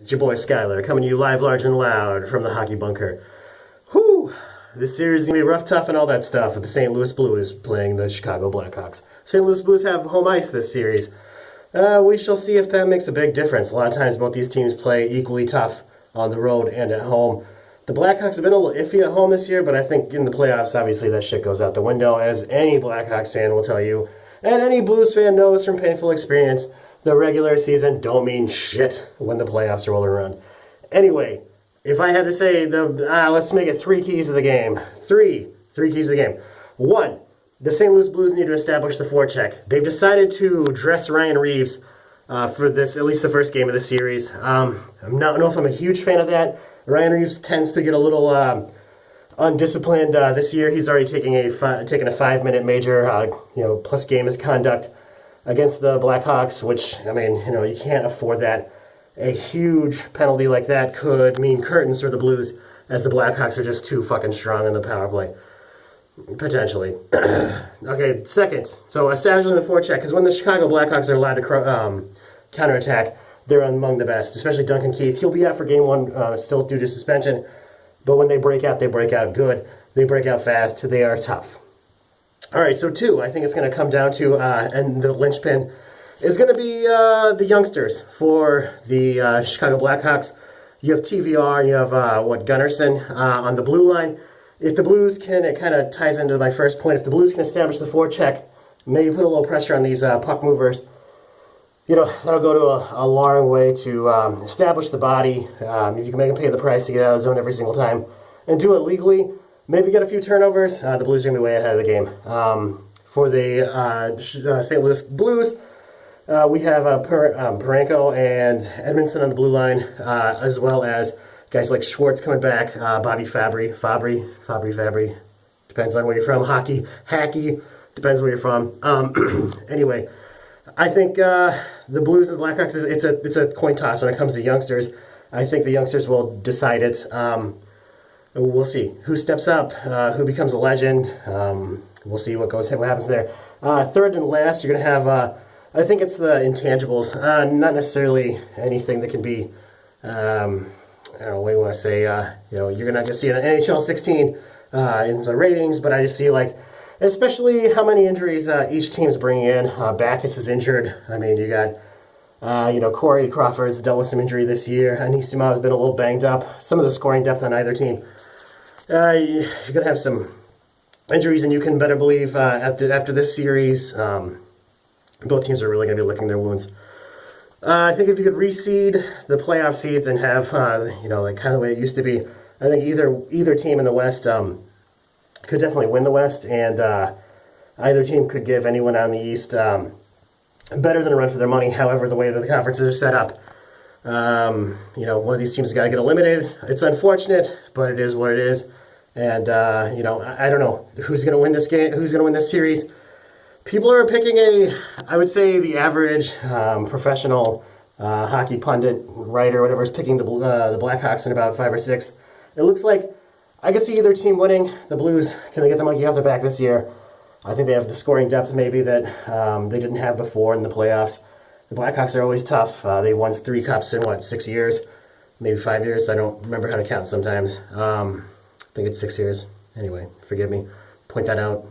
It's your boy Skyler coming to you live, large, and loud from the Hockey Bunker. Whew! This series is going to be rough, tough, and all that stuff with the St. Louis Blues playing the Chicago Blackhawks. St. Louis Blues have home ice this series. We shall see if that makes a big difference. A lot of times both these teams play equally tough on the road and at home. The Blackhawks have been a little iffy at home this year, but I think in the playoffs, obviously, that shit goes out the window, as any Blackhawks fan will tell you. And any Blues fan knows from painful experience, the regular season don't mean shit when the playoffs are rolling around. Anyway, if I had to say, let's make it three keys of the game. Three keys of the game. One, the St. Louis Blues need to establish the forecheck. They've decided to dress Ryan Reaves for this, at least the first game of the series. I don't know if I'm a huge fan of that. Ryan Reaves tends to get a little undisciplined this year. He's already taken a 5-minute major, plus game misconduct against the Blackhawks, which, I mean, you can't afford that. A huge penalty like that could mean curtains for the Blues, as the Blackhawks are just too fucking strong in the power play. Potentially. Okay, second. So establishing the forecheck, because when the Chicago Blackhawks are allowed to counterattack, they're among the best, especially Duncan Keith. He'll be out for game one, still due to suspension, but when they break out good. They break out fast. They are tough. All right, so two, I think it's going to come down to, and the linchpin is going to be the youngsters for the Chicago Blackhawks. You have TVR, and you have, Gunnarsson on the blue line. If the Blues can, it kind of ties into my first point, if the Blues can establish the forecheck, maybe put a little pressure on these puck movers, that'll go to a long way to establish the body. If you can make them pay the price to get out of the zone every single time and do it legally, maybe get a few turnovers, the Blues are going to be way ahead of the game. For the St. Louis Blues, we have Parenko and Edmondson on the blue line, as well as guys like Schwartz coming back, Bobby Fabry, depends on where you're from, Hacky, depends where you're from. Anyway, I think the Blues and the Blackhawks, it's a coin toss when it comes to youngsters. I think the youngsters will decide it. We'll see who steps up, who becomes a legend. We'll see what happens there. Third and last, you're going to have, I think it's the intangibles, not necessarily anything that can be, I don't know what you want to say, you're not going to see an NHL 16 in the ratings, but I just see, especially how many injuries each team's bringing in. Backus is injured. I mean, you got, Corey Crawford's dealt with some injury this year. Anisimov has been a little banged up. Some of the scoring depth on either team. You're going to have some injuries, and you can better believe after this series, both teams are really going to be licking their wounds. I think if you could reseed the playoff seeds and have, kind of the way it used to be, I think either team in the West could definitely win the West, and either team could give anyone on the East better than a run for their money. However, the way that the conferences are set up, one of these teams has got to get eliminated. It's unfortunate, but it is what it is. And, I don't know who's going to win this game, who's going to win this series. People are picking I would say the average professional hockey pundit, writer, whatever, is picking the Blackhawks in about 5 or 6. It looks like I can see either team winning. The Blues, can they get the monkey off their back this year? I think they have the scoring depth maybe that they didn't have before in the playoffs. The Blackhawks are always tough. They won 3 cups in, 6 years? Maybe 5 years? I don't remember how to count sometimes. I think it's 6 years. Anyway, forgive me. Point that out.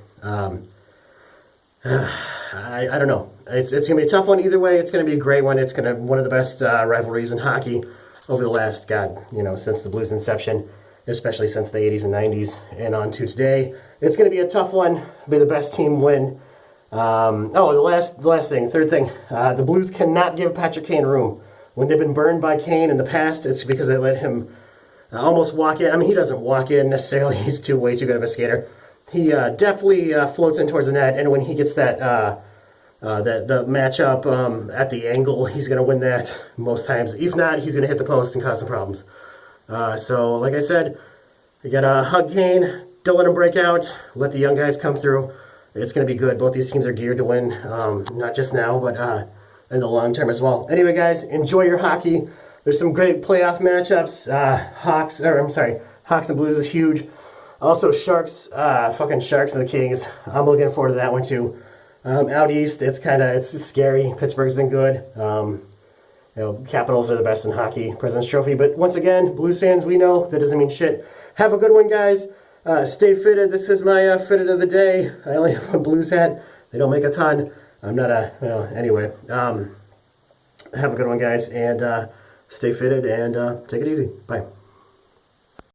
I don't know. It's going to be a tough one either way. It's going to be a great one. It's going to one of the best rivalries in hockey over the last, since the Blues' inception, especially since the 80s and 90s and on to today. It's going to be a tough one. May the best team win. The last thing, third thing, the Blues cannot give Patrick Kane room. When they've been burned by Kane in the past, it's because they let him almost walk in. I mean, he doesn't walk in necessarily. He's way too good of a skater. He definitely floats in towards the net, and when he gets the matchup at the angle, he's going to win that most times. If not, he's going to hit the post and cause some problems. So, like I said, you got to hug Kane, don't let him break out, let the young guys come through. It's going to be good. Both these teams are geared to win, not just now, but in the long term as well. Anyway, guys, enjoy your hockey. There's some great playoff matchups. Hawks and Blues is huge. Also, Sharks and the Kings. I'm looking forward to that one too. Out east, it's scary. Pittsburgh's been good. You know, Capitals are the best in hockey, President's Trophy. But once again, Blues fans, we know that doesn't mean shit. Have a good one, guys. Stay fitted. This is my fitted of the day. I only have a Blues hat. They don't make a ton. I'm not a, well, anyway. Have a good one, guys, and stay fitted and take it easy. Bye.